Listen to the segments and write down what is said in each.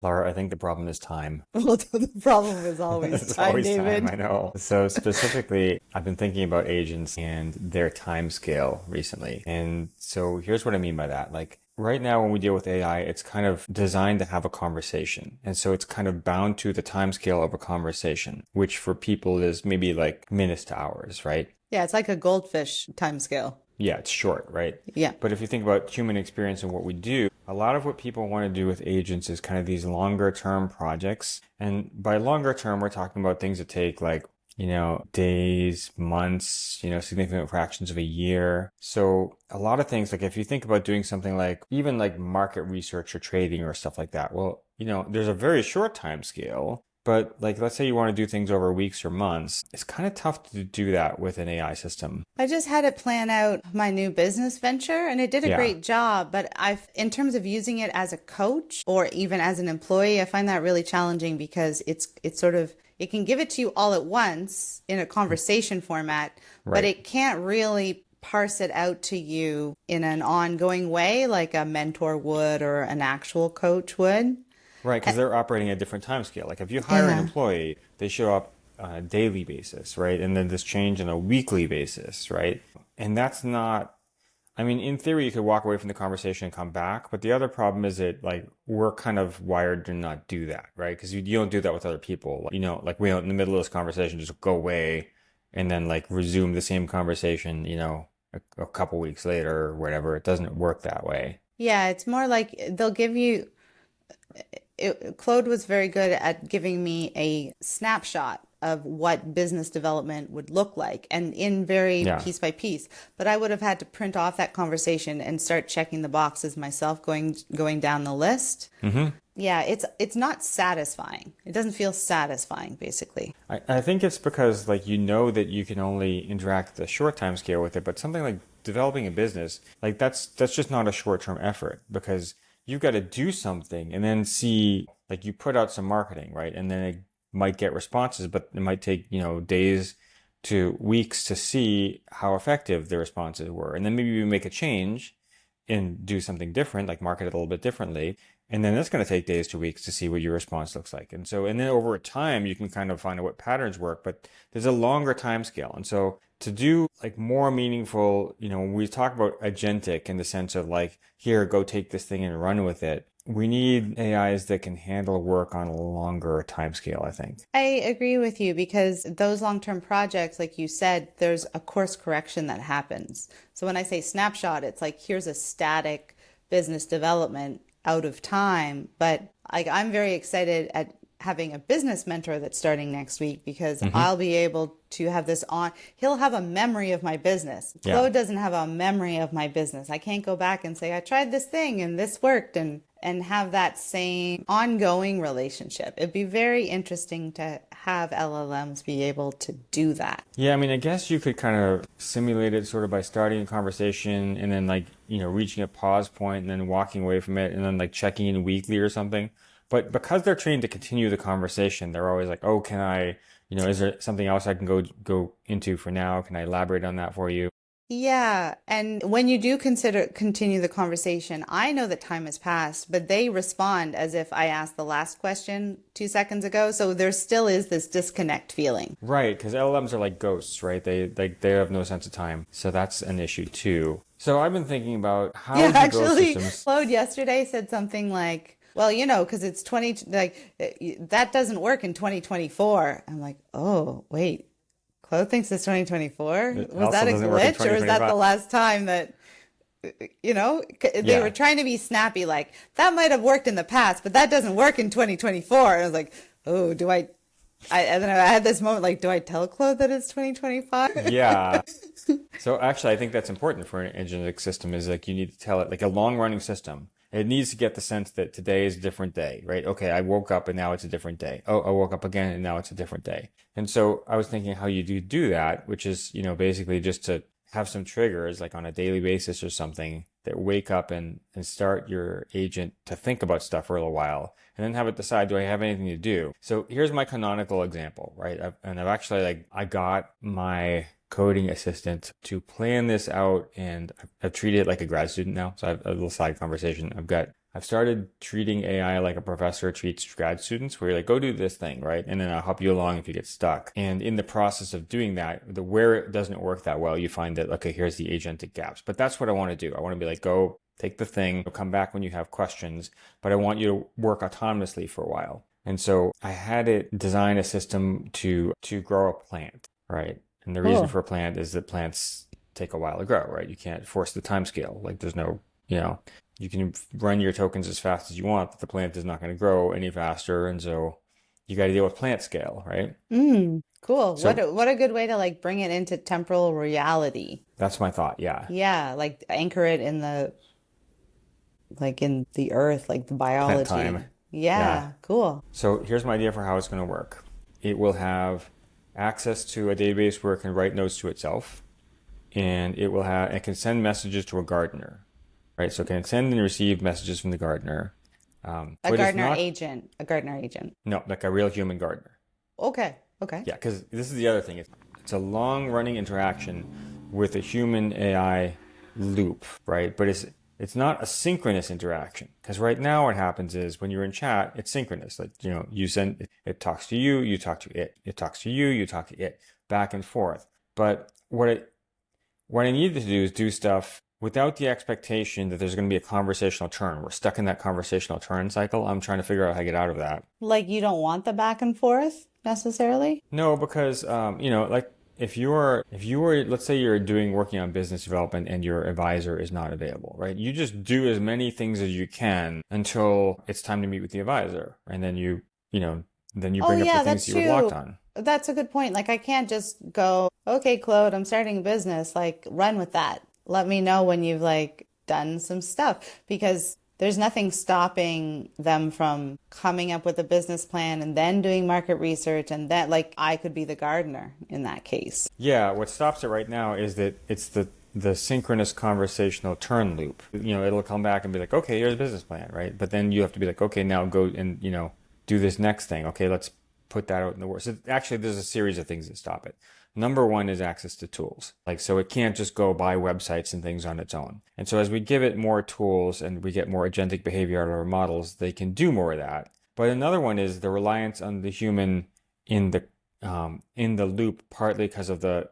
Lara, I think the problem is time. Well, the problem is always It's time, always time, I David. know. So specifically, I've been thinking about agents and their time scale recently. And so here's what I mean by that. Like right now, when we deal with AI, it's kind of designed to have a conversation. And so it's kind of bound to the time scale of a conversation, which for people is maybe like minutes to hours, right? Yeah, it's like a goldfish timescale. Yeah, it's short, right? Yeah. But if you think about human experience and what we do, a lot of what people want to do with agents is kind of these longer term projects. And by longer term, we're talking about things that take like, days, months, significant fractions of a year. So a lot of things, like if you think about doing something like even like market research or trading or stuff like that, well, there's a very short time scale. But like, let's say you want to do things over weeks or months, it's kind of tough to do that with an AI system. I just had it plan out my new business venture and it did a Yeah. great job. But in terms of using it as a coach or even as an employee, I find that really challenging because it's sort of, it can give it to you all at once in a conversation format, but Right. it can't really parse it out to you in an ongoing way like a mentor would or an actual coach would. Right, because they're operating at a different time scale. Like if you hire an Yeah. employee, they show up on a daily basis, right? And then this change on a weekly basis, right? And that's not, I mean, in theory, you could walk away from the conversation and come back. But the other problem is that like we're kind of wired to not do that, right? Because you don't do that with other people. Like we don't in the middle of this conversation just go away and then like resume the same conversation, a couple weeks later or whatever. It doesn't work that way. Yeah, it's more like they'll give you Claude was very good at giving me a snapshot of what business development would look like and in very Yeah. piece by piece. But I would have had to print off that conversation and start checking the boxes myself, going down the list. Yeah, it's not satisfying. It doesn't feel satisfying, basically. I think it's because like that you can only interact at a short time scale with it, but something like developing a business, like that's just not a short term effort because you've got to do something and then see like you put out some marketing, right? And then it might get responses, but it might take, days to weeks to see how effective the responses were. And then maybe you make a change and do something different, like market it a little bit differently. And then that's going to take days to weeks to see what your response looks like. And then over time, you can kind of find out what patterns work, but there's a longer time scale. And so to do like more meaningful, when we talk about agentic in the sense of like, here, go take this thing and run with it. We need AIs that can handle work on a longer time scale, I think. I agree with you because those long-term projects, like you said, there's a course correction that happens. So when I say snapshot, it's like here's a static business development out of time. But like I'm very excited at having a business mentor that's starting next week because I'll be able to have this on. He'll have a memory of my business. Yeah. Claude doesn't have a memory of my business. I can't go back and say, I tried this thing and this worked and have that same ongoing relationship. It'd be very interesting to have LLMs be able to do that. Yeah, I mean, I guess you could kind of simulate it sort of by starting a conversation and then like, reaching a pause point and then walking away from it and then like checking in weekly or something. But because they're trained to continue the conversation, they're always like, oh, can I, is there something else I can go into for now? Can I elaborate on that for you? Yeah, and when you do continue the conversation, I know that time has passed, but they respond as if I asked the last question 2 seconds ago. So there still is this disconnect feeling. Right, because LLMs are like ghosts, right? They have no sense of time. So that's an issue too. So I've been thinking about how Yeah, do growth actually, systems. Claude yesterday said something like, well, because it's 20, like that doesn't work in 2024. I'm like, oh, wait. Claude thinks it's 2024. It Was also that a doesn't work in glitch or is that the 2025. last time that, they Yeah. were trying to be snappy, like that might have worked in the past, but that doesn't work in 2024. And I was like, oh, and then I had this moment like, do I tell Claude that it's 2025? Yeah. So actually, I think that's important for an agentic system is like you need to tell it like a long running system. It needs to get the sense that today is a different day, right? Okay, I woke up and now it's a different day. Oh, I woke up again and now it's a different day. And so I was thinking how you do that, which is, basically just to have some triggers like on a daily basis or something that wake up and start your agent to think about stuff for a little while and then have it decide, do I have anything to do? So here's my canonical example, right? I've actually I got my coding assistant to plan this out and I've treated it like a grad student now. So I have a little side conversation. I've started treating AI like a professor treats grad students, where you're like, go do this thing, right? And then I'll help you along if you get stuck. And in the process of doing that, where it doesn't work that well, you find that, okay, here's the agentic gaps. But that's what I want to do. I want to be like, go take the thing, come back when you have questions, but I want you to work autonomously for a while. And so I had it design a system to grow a plant, right? And the reason Cool. for a plant is that plants take a while to grow, right? You can't force the time scale. Like there's no, you know, you can run your tokens as fast as you want, but the plant is not going to grow any faster. And so you got to deal with plant scale, right? Cool. So What a good way to like bring it into temporal reality. that's my thought. Yeah. Yeah, like anchor it in the like in the earth, like the Plant biology. time. Yeah. Yeah, cool. So here's my idea for how it's going to work. It will have access to a database where it can write notes to itself, and it can send messages to a gardener, right? So it can send and receive messages from the gardener, A but it's gardener not agent, a gardener agent. no like a real human gardener. Okay, okay. Yeah, because this is the other thing. It's a long running interaction with a human AI loop, right? But it's not a synchronous interaction, because right now what happens is when you're in chat, it's synchronous. Like, you send it talks to you, you talk to it. It talks to you, you talk to it, back and forth. But what I needed to do is do stuff without the expectation that there's going to be a conversational turn. We're stuck in that conversational turn cycle. I'm trying to figure out how to get out of that. Like you don't want the back and forth necessarily? No, because like if you were let's say you're working on business development and your advisor is not available, right? You just do as many things as you can until it's time to meet with the advisor, and then you Oh bring up the yeah, things that's that you were blocked true. on. That's a good point. Like I can't just go, okay, Claude, I'm starting a business. Like run with that. Let me know when you've like done some stuff because there's nothing stopping them from coming up with a business plan and then doing market research and that like I could be the gardener in that case. Yeah, what stops it right now is that it's the synchronous conversational turn loop. It'll come back and be like, okay, here's a business plan, right? But then you have to be like, okay, now go and do this next thing. Okay, let's put that out in the world. So actually, there's a series of things that stop it. Number one is access to tools. Like, so it can't just go buy websites and things on its own. And so as we give it more tools and we get more agentic behavior out of our models, they can do more of that. But another one is the reliance on the human in the loop, partly because of the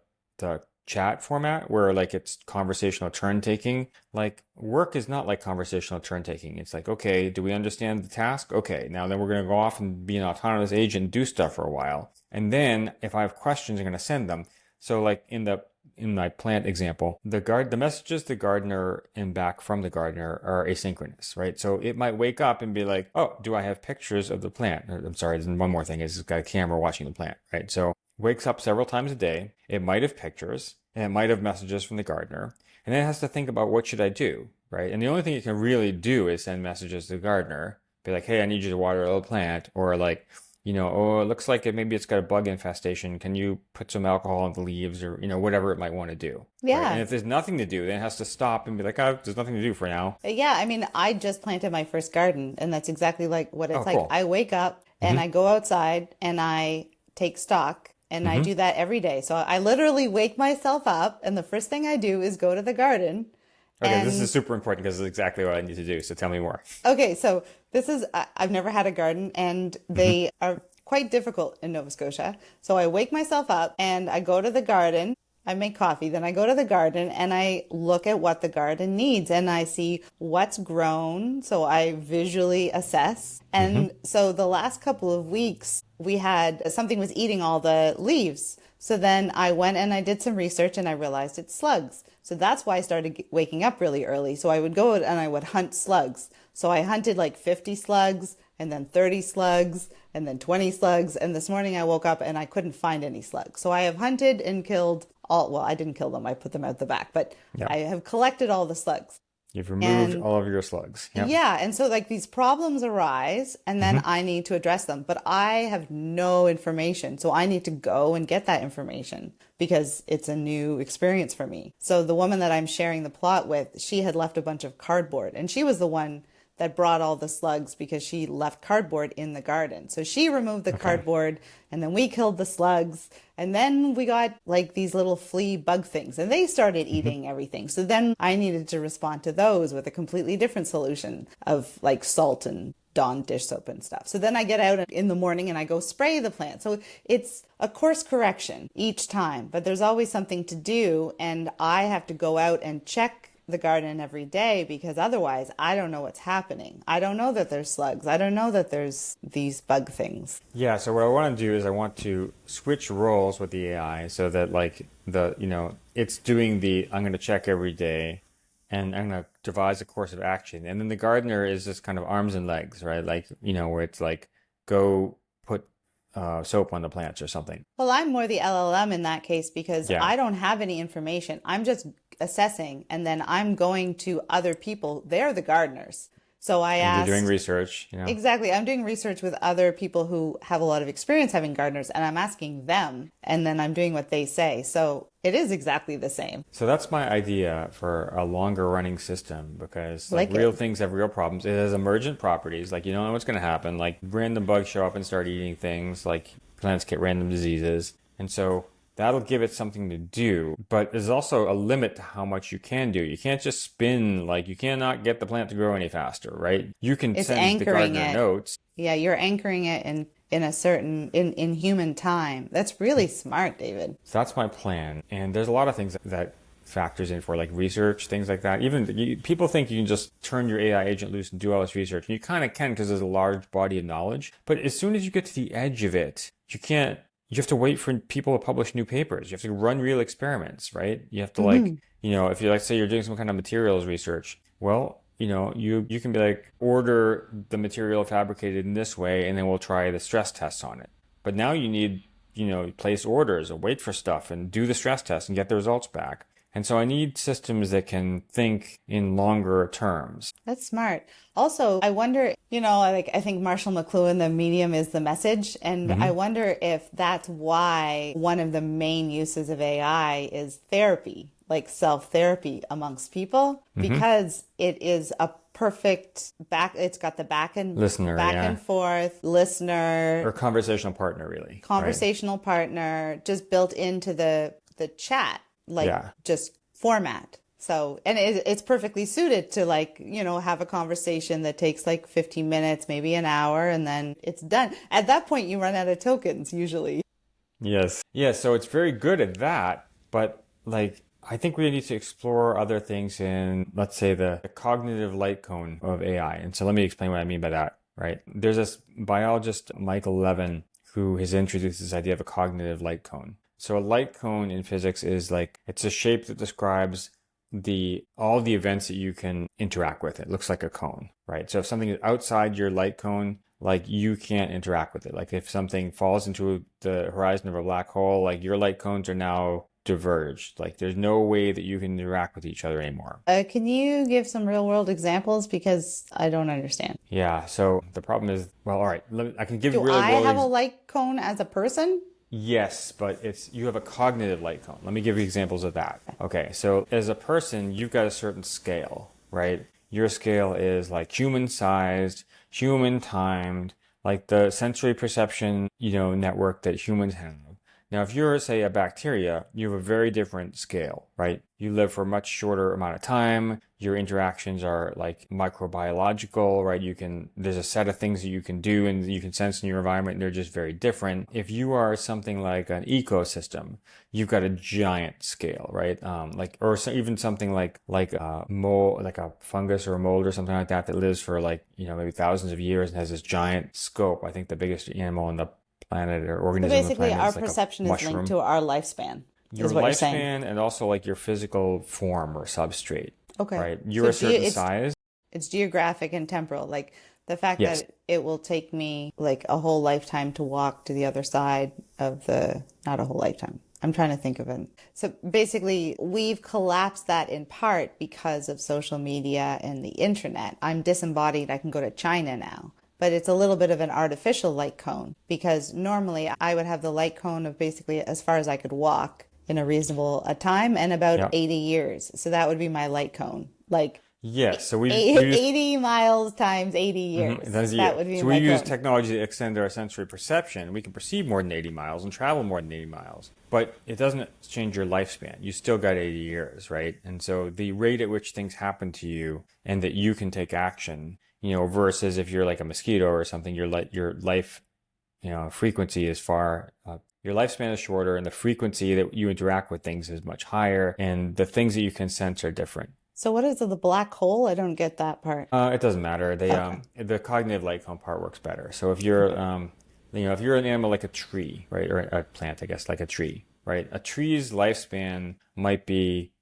chat format where like it's conversational turn taking. Like work is not like conversational turn taking. It's like, okay, do we understand the task? Okay, now then we're going to go off and be an autonomous agent and do stuff for a while. And then if I have questions, I'm going to send them. So like in my plant example, the messages the gardener and back from the gardener are asynchronous, right? So it might wake up and be like, oh, do I have pictures of the plant? I'm sorry, there's one more thing is it's got a camera watching the plant, right? So wakes up several times a day. It might have pictures and it might have messages from the gardener. And then it has to think about what should I do, right? And the only thing it can really do is send messages to the gardener, be like, hey, I need you to water a little plant, or like, oh, it looks like maybe it's got a bug infestation. Can you put some alcohol on the leaves, or, whatever it might want to do, right? And Yeah. if there's nothing to do, then it has to stop and be like, oh, there's nothing to do for now. Yeah, I mean, I just planted my first garden, and that's exactly like what Oh, it's like. cool. I wake up and I go outside and I take stock, and I do that every day. So I literally wake myself up, and the first thing I do is go to the garden. Okay, this is And super important because it's exactly what I need to do. So tell me more. okay, so I've never had a garden, and they are quite difficult in Nova Scotia. So I wake myself up and I go to the garden. I make coffee, then I go to the garden and I look at what the garden needs and I see what's grown. So I visually assess. And so the last couple of weeks, we had something was eating all the leaves. So then I went and I did some research and I realized it's slugs. So that's why I started waking up really early. So I would go and I would hunt slugs. So I hunted like 50 slugs and then 30 slugs and then 20 slugs. And this morning I woke up and I couldn't find any slugs. So I have hunted and killed well, I didn't kill them. I put them out the back, but Yeah. I have collected all the slugs. You've removed And all of your slugs. Yeah. yeah, and so like these problems arise and then I need to address them, but I have no information. So I need to go and get that information because it's a new experience for me. So the woman that I'm sharing the plot with, she had left a bunch of cardboard and she was the one that brought all the slugs because she left cardboard in the garden. So she removed the cardboard, and then we killed the slugs. And then we got like these little flea bug things, and they started eating everything. So then I needed to respond to those with a completely different solution of like salt and Dawn dish soap and stuff. So then I get out in the morning and I go spray the plant. So it's a course correction each time, but there's always something to do. And I have to go out and check the garden every day because otherwise I don't know what's happening. I don't know that there's slugs. I don't know that there's these bug things. Yeah, so what I want to do is I want to switch roles with the AI so that like it's doing the I'm going to check every day and I'm going to devise a course of action. And then the gardener is just kind of arms and legs, right? Like, where it's like, go put soap on the plants or something. Well, I'm more the LLM in that case because Yeah. I don't have any information. I'm just assessing and then I'm going to other people. They're the gardeners. So I asked. You're doing research, Exactly. I'm doing research with other people who have a lot of experience having gardeners and I'm asking them and then I'm doing what they say. So it is exactly the same. So that's my idea for a longer running system because Like real it. things have real problems. It has emergent properties. Like you don't know what's going to happen. Like random bugs show up and start eating things. Like plants get random diseases. And so that'll give it something to do. But there's also a limit to how much you can do. You can't just spin, like you cannot get the plant to grow any faster, right? You can It's send the anchoring gardener it. notes. Yeah, you're anchoring it in a certain in human time. That's really smart, David. So that's my plan. And there's a lot of things that factors in for like research, things like that. People think you can just turn your AI agent loose and do all this research. And you kind of can because there's a large body of knowledge. But as soon as you get to the edge of it, you have to wait for people to publish new papers. You have to run real experiments, right? You have to if you like say you're doing some kind of materials research, well, you can be like, order the material fabricated in this way, and then we'll try the stress tests on it. But now you need, place orders or wait for stuff and do the stress test and get the results back. And so I need systems that can think in longer terms. That's smart. Also, I wonder, I think Marshall McLuhan, the medium is the message. And I wonder if that's why one of the main uses of AI is therapy, like self-therapy amongst people, because it is a perfect it's got the back and Listener, and forth listener or conversational partner, really. conversational partner just built into the chat, just format. So, and it's perfectly suited to have a conversation that takes like 15 minutes, maybe an hour, and then it's done. At that point, you run out of tokens usually. Yes. Yeah, so it's very good at that, but I think we need to explore other things in, let's say, the cognitive light cone of AI. And so let me explain what I mean by that, right? There's this biologist, Michael Levin, who has introduced this idea of a cognitive light cone. So a light cone in physics is it's a shape that describes all the events that you can interact with. It looks like a cone, right? So if something is outside your light cone, you can't interact with it. Like if something falls into the horizon of a black hole, your light cones are now diverged. There's no way that you can interact with each other anymore. Can you give some real world examples? Because I don't understand. Yeah. So the problem is, well, all right, I can give you Do real I world have a light cone as a person? Yes, but you have a cognitive light cone. Let me give you examples of that. Okay, so as a person, you've got a certain scale, right? Your scale is human sized, human timed, like the sensory perception, network that humans have. Now, if you're, say, a bacteria, you have a very different scale, right? You live for a much shorter amount of time. Your interactions are microbiological, right? There's a set of things that you can do and you can sense in your environment, and they're just very different. If you are something like an ecosystem, you've got a giant scale, right? Even something like a mold, like a fungus or a mold or something like that lives for maybe thousands of years and has this giant scope. I think the biggest animal on the planet or organism on the Basically, planet our is perception a is mushroom. linked to our lifespan. Your is what you're saying. lifespan and also your physical form or substrate. Okay. Right. You're a certain size. It's geographic and temporal. Like the fact Yes. that it will take me a whole lifetime to walk to the other side of not a whole lifetime. I'm trying to think of it. So basically, we've collapsed that in part because of social media and the internet. I'm disembodied. I can go to China now. But it's a little bit of an artificial light cone because normally I would have the light cone of basically as far as I could walk in a reasonable time and about 80 years. So that would be my light cone. Yes. So we've used 80 miles times 80 mhm, years. that's a That year. would be So we my use cone. technology to extend our sensory perception. We can perceive more than 80 miles and travel more than 80 miles, but it doesn't change your lifespan. You still got 80 years, right? And so the rate at which things happen to you and that you can take action, versus if you're like a mosquito or something, your life, frequency is far, your lifespan is shorter and the frequency that you interact with things is much higher and the things that you can sense are different. So what is it, the black hole? I don't get that part. It doesn't matter. Okay. The cognitive light cone part works better. So if you're, Okay. if you're an animal like a tree, right, or a plant, I guess, like a tree, right? A tree's lifespan might be,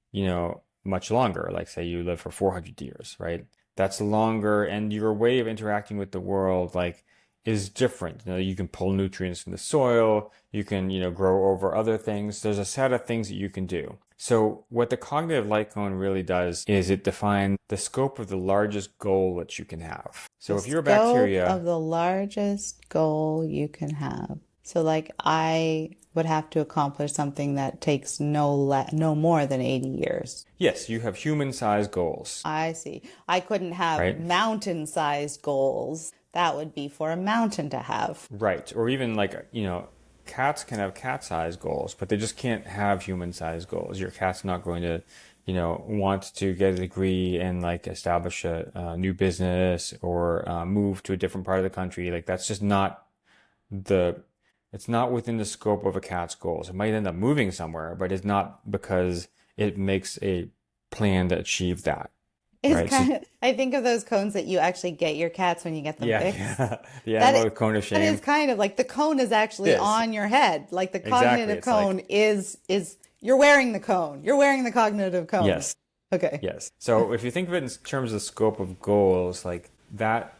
much longer. Like say you live for 400 years, right? That's longer, and your way of interacting with the world, like, is different. You can pull nutrients from the soil. You can, grow over other things. There's a set of things that you can do. So what the cognitive light cone really does is it defines the scope of the largest goal that you can have. So The if you're a scope of bacteria, the largest goal you can have. So like I would have to accomplish something that takes no more than 80 years. yes, you have human-sized goals, I see. I couldn't have right? mountain-sized goals. That would be for a mountain to have. Right. Or even like, cats can have cat-sized goals, but they just can't have human-sized goals. Your cat's not going to, want to get a degree and like establish a new business or move to a different part of the country. Like that's just not the, it's not within the scope of a cat's goals. It might end up moving somewhere, but it's not because it makes a plan to achieve that. It's Right. So kind of, I think of those cones that you actually get your cats when you get them yeah, fixed. yeah. The That animal cone of that is shame. kind of like the cone is actually Yes, on your head. Like the exactly. cognitive It's like, cone is you're wearing the cone. You're wearing the cognitive cone. yes. Okay. Yes. So if you think of it in terms of the scope of goals, like that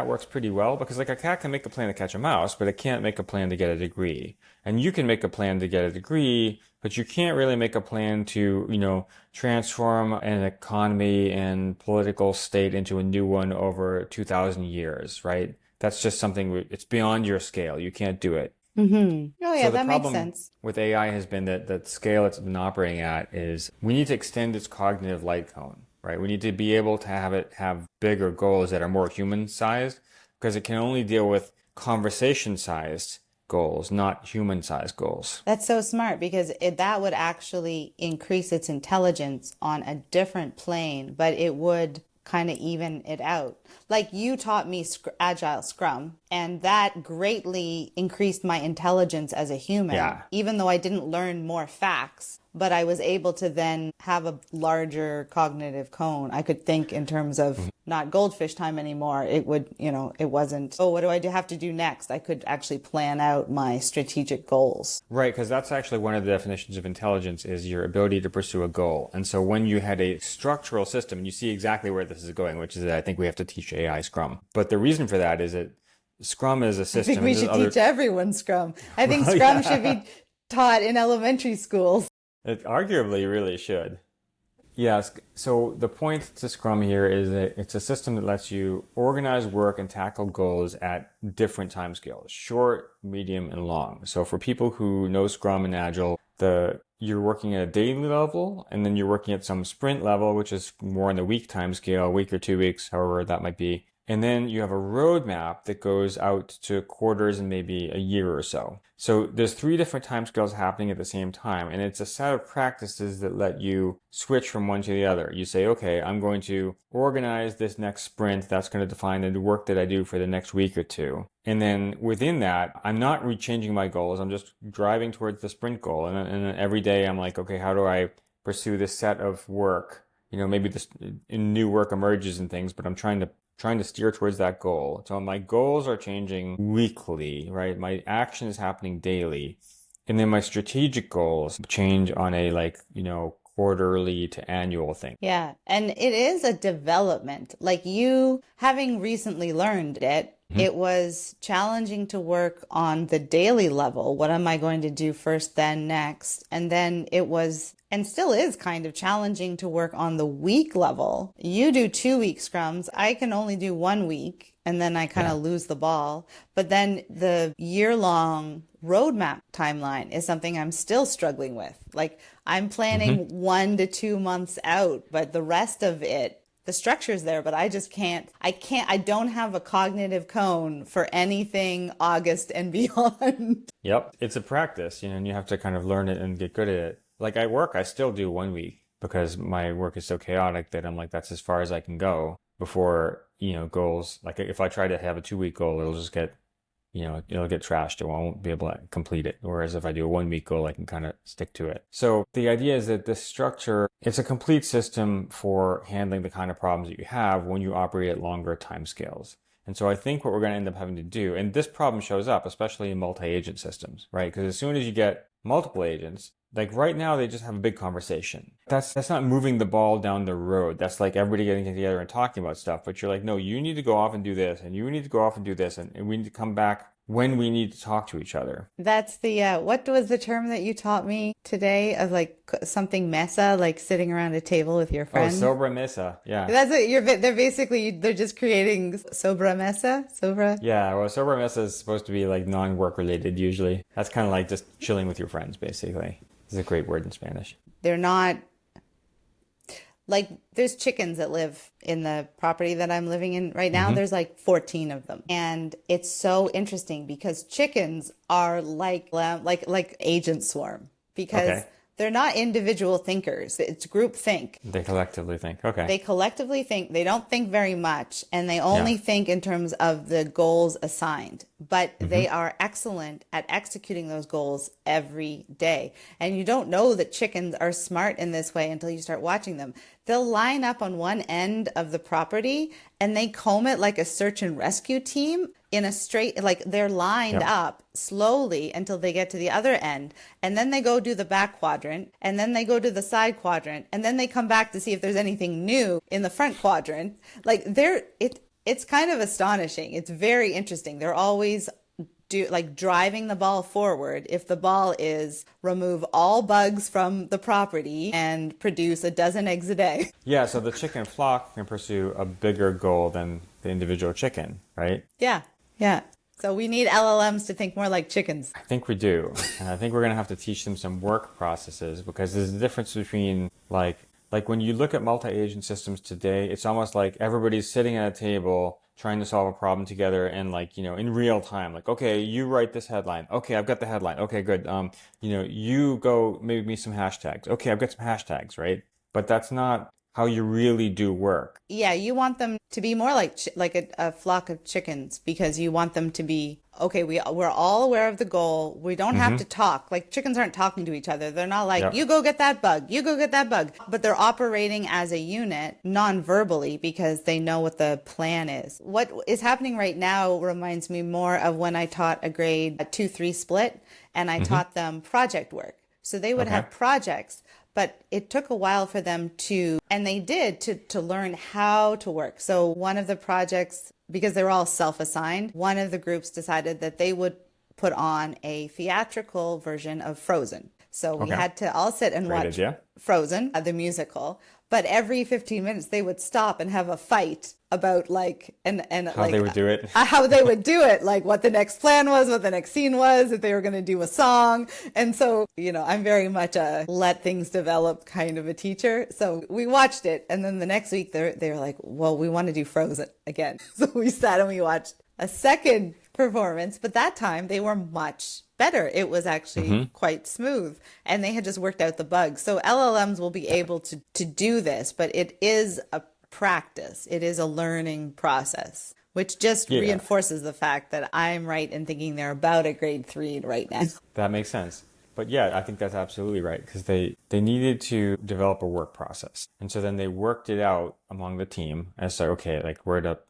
works pretty well because like a cat can make a plan to catch a mouse, but it can't make a plan to get a degree. And you can make a plan to get a degree, but you can't really make a plan to, transform an economy and political state into a new one over 2000 years, right? That's just something it's beyond your scale. You can't do it. Mm-hmm. Oh yeah, So the that makes problem sense. with AI has been that the scale it's been operating at is we need to extend its cognitive light cone, right? We need to be able to have it have bigger goals that are more human sized because it can only deal with conversation sized goals, not human sized goals. That's so smart because that would actually increase its intelligence on a different plane, but it would kind of even it out. Like you taught me Agile Scrum, and that greatly increased my intelligence as a human, Yeah. even though I didn't learn more facts. But I was able to then have a larger cognitive cone. I could think in terms of not goldfish time anymore. It would, it wasn't, oh, what do I have to do next? I could actually plan out my strategic goals. Right, because that's actually one of the definitions of intelligence is your ability to pursue a goal. And so when you had a structural system, and you see exactly where this is going, which is that I think we have to teach AI Scrum. But the reason for that is that Scrum is a I think system we and there's should other teach everyone Scrum. I think well, Scrum should yeah. be taught in elementary schools. It arguably really should. Yes. So the point to Scrum here is that it's a system that lets you organize work and tackle goals at different time scales, short, medium, and long. So for people who know Scrum and Agile, you're working at a daily level, and then you're working at some sprint level, which is more in the week time scale, a week or 2 weeks, however that might be. And then you have a roadmap that goes out to quarters and maybe a year or so. So there's 3 different timescales happening at the same time. And it's a set of practices that let you switch from one to the other. You say, okay, I'm going to organize this next sprint. That's going to define the work that I do for the next week or two. And then within that, I'm not changing my goals. I'm just driving towards the sprint goal. And then every day I'm like, okay, how do I pursue this set of work? Maybe this new work emerges and things, but I'm trying to steer towards that goal. So my goals are changing weekly, right? My action is happening daily. And then my strategic goals change on a quarterly to annual thing. Yeah. And it is a development. Like you having recently learned it, it was challenging to work on the daily level. What am I going to do first, then next? And then it was, and still is kind of challenging to work on the week level. You do 2 week scrums. I can only do 1 week and then I kind of lose the ball. But then the year-long roadmap timeline is something I'm still struggling with. Like I'm planning 1 to 2 months out, but the rest of it, the structure's there, but I don't have a cognitive cone for anything August and beyond. Yep. It's a practice, and you have to kind of learn it and get good at it. Like at work, I still do 1 week because my work is so chaotic that I'm like, that's as far as I can go before, goals. Like if I try to have a 2 week goal, it'll just get, it'll get trashed. I won't be able to complete it. Whereas if I do a 1 week goal, I can kind of stick to it. So the idea is that this structure, it's a complete system for handling the kind of problems that you have when you operate at longer timescales. And so I think what we're going to end up having to do, and this problem shows up, especially in multi-agent systems, right? Because as soon as you get multiple agents, like right now, they just have a big conversation. That's not moving the ball down the road. That's like everybody getting together and talking about stuff. But you're like, no, you need to go off and do this, and you need to go off and do this, and we need to come back when we need to talk to each other. That's the, what was the term that you taught me today of like something mesa, like sitting around a table with your friends? Oh, sobremesa. Yeah. That's it. They're just creating sobremesa. Yeah. Well, sobremesa is supposed to be like non-work related usually. That's kind of like just chilling with your friends, basically. It's a great word in Spanish. They're not like, there's chickens that live in the property that I'm living in right now. There's like 14 of them. And it's so interesting because chickens are like agent swarm because they're not individual thinkers. It's group think. They collectively think. Okay. They collectively think. They don't think very much, and they only think in terms of the goals assigned. But they are excellent at executing those goals every day. And you don't know that chickens are smart in this way until you start watching them. They'll line up on one end of the property and they comb it like a search and rescue team in a straight, like they're lined up slowly until they get to the other end. And then they go do the back quadrant, and then they go to the side quadrant, and then they come back to see if there's anything new in the front quadrant. Like it's kind of astonishing. It's very interesting. They're always driving the ball forward. If the ball is remove all bugs from the property and produce a dozen eggs a day. Yeah, so the chicken flock can pursue a bigger goal than the individual chicken, right? Yeah. So we need LLMs to think more like chickens. I think we do. And I think we're going to have to teach them some work processes because there's a difference between like when you look at multi-agent systems today, it's almost like everybody's sitting at a table trying to solve a problem together and in real time, like, okay, you write this headline. Okay, I've got the headline. Okay, good. You go make me some hashtags. Okay, I've got some hashtags, right? But that's not how you really do work. Yeah, you want them to be more like a flock of chickens because you want them to be, okay, we're all aware of the goal. We don't have to talk. Like chickens aren't talking to each other. They're not like, you go get that bug, you go get that bug. But they're operating as a unit non-verbally because they know what the plan is. What is happening right now reminds me more of when I taught a grade 2-3 split and I taught them project work. So they would have projects. But it took a while for them to learn how to work. So one of the projects, because they were all self-assigned, one of the groups decided that they would put on a theatrical version of Frozen. So we had to all sit and watch Frozen, the musical. But every 15 minutes they would stop and have a fight about how they would do it. How they would do it, like what the next plan was, what the next scene was, if they were going to do a song. And so, I'm very much a let things develop kind of a teacher. So we watched it. And then the next week they were like, well, we want to do Frozen again. So we sat and we watched a second performance, but that time they were much better. It was actually quite smooth and they had just worked out the bugs. So LLMs will be able to do this, but it is a practice. It is a learning process, which just reinforces the fact that I'm right in thinking they're about a grade 3 right now. That makes sense. But yeah, I think that's absolutely right because they needed to develop a work process. And so then they worked it out among the team and so, okay, like we're at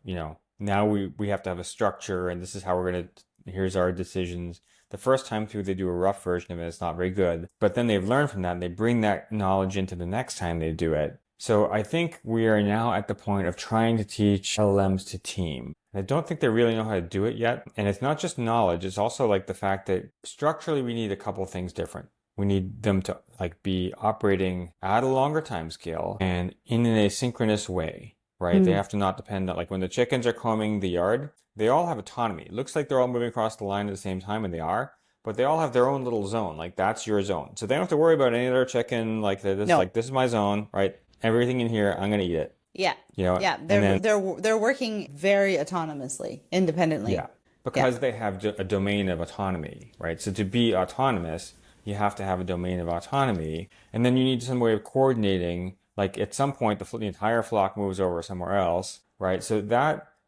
now we have to have a structure and this is how we're going to, here's our decisions. The first time through, they do a rough version of it. It's not very good. But then they've learned from that and they bring that knowledge into the next time they do it. So I think we are now at the point of trying to teach LLMs to team. I don't think they really know how to do it yet. And it's not just knowledge. It's also like the fact that structurally we need a couple of things different. We need them to be operating at a longer time scale and in an asynchronous way, right? They have to not depend on when the chickens are combing the yard, they all have autonomy. It looks like they're all moving across the line at the same time, and they are, but they all have their own little zone. Like that's your zone. So they don't have to worry about any other chicken. This is my zone, right? Everything in here, I'm going to eat it. Yeah. You know, Yeah. and then They're working very autonomously, independently. yeah, because they have a domain of autonomy, right? So to be autonomous, you have to have a domain of autonomy, and then you need some way of coordinating. Like at some point, the entire flock moves over somewhere else, right? So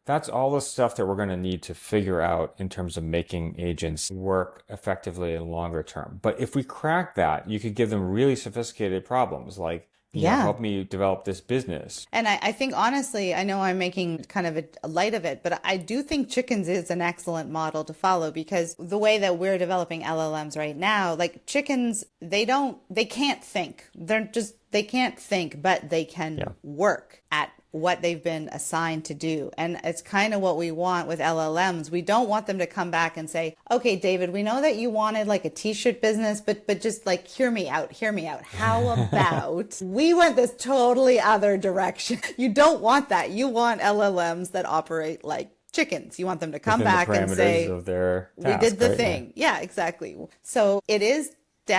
that's all the stuff that we're going to need to figure out in terms of making agents work effectively in longer term. But if we crack that, you could give them really sophisticated problems like, Yeah. help me develop this business. And I think honestly, I know I'm making kind of a light of it, but I do think chickens is an excellent model to follow because the way that we're developing LLMs right now, like chickens, they can't think. They can't think, but they can work at what they've been assigned to do. And it's kind of what we want with LLMs. We don't want them to come back and say, okay, David, we know that you wanted like a t-shirt business, but just like, hear me out. How about we went this totally other direction? You don't want that. You want LLMs that operate like chickens. You want them to come Within back the and say, parameters of their task, we did the right? thing. Yeah, exactly. So it is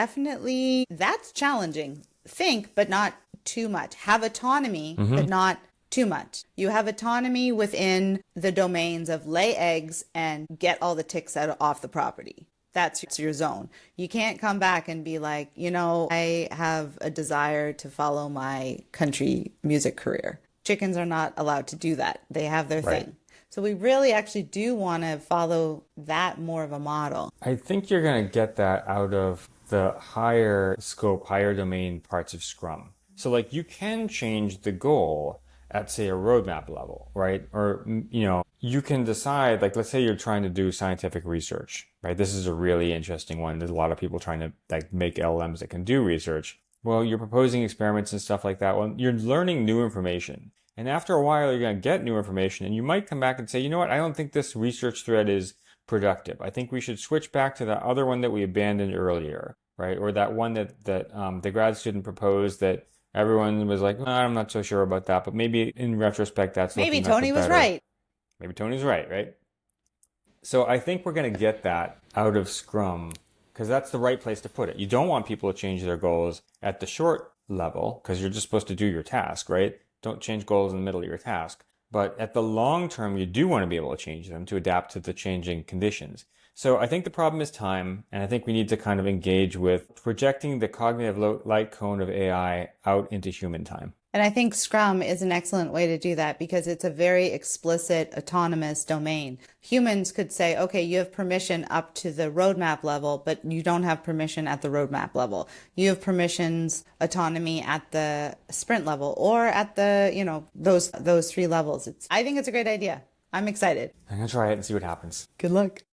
definitely, that's challenging. Think, but not too much. Have autonomy, but not too much. You have autonomy within the domains of lay eggs and get all the ticks off the property. That's your zone. You can't come back and be like, I have a desire to follow my country music career. Chickens are not allowed to do that. They have their thing. So we really actually do want to follow that more of a model. I think you're going to get that out of the higher scope, higher domain parts of Scrum. So like you can change the goal at say a roadmap level, right? Or, you can decide, like, let's say you're trying to do scientific research, right? This is a really interesting one. There's a lot of people trying to like make LLMs that can do research. Well, you're proposing experiments and stuff like that. Well, you're learning new information. And after a while, you're going to get new information and you might come back and say, you know what? I don't think this research thread is productive. I think we should switch back to the other one that we abandoned earlier, right? Or that one that the grad student proposed that everyone was like, I'm not so sure about that, but maybe in retrospect, that's maybe looking like Tony the was better. right. Maybe Tony's right? So I think we're going to get that out of Scrum because that's the right place to put it. You don't want people to change their goals at the short level because you're just supposed to do your task, right? Don't change goals in the middle of your task. But at the long term, you do want to be able to change them to adapt to the changing conditions. So I think the problem is time, and I think we need to kind of engage with projecting the cognitive light cone of AI out into human time. And I think Scrum is an excellent way to do that because it's a very explicit autonomous domain. Humans could say, okay, you have permission up to the roadmap level, but you don't have permission at the roadmap level. You have permissions, autonomy at the sprint level or at the, those three levels. I think it's a great idea. I'm excited. I'm going to try it and see what happens. Good luck.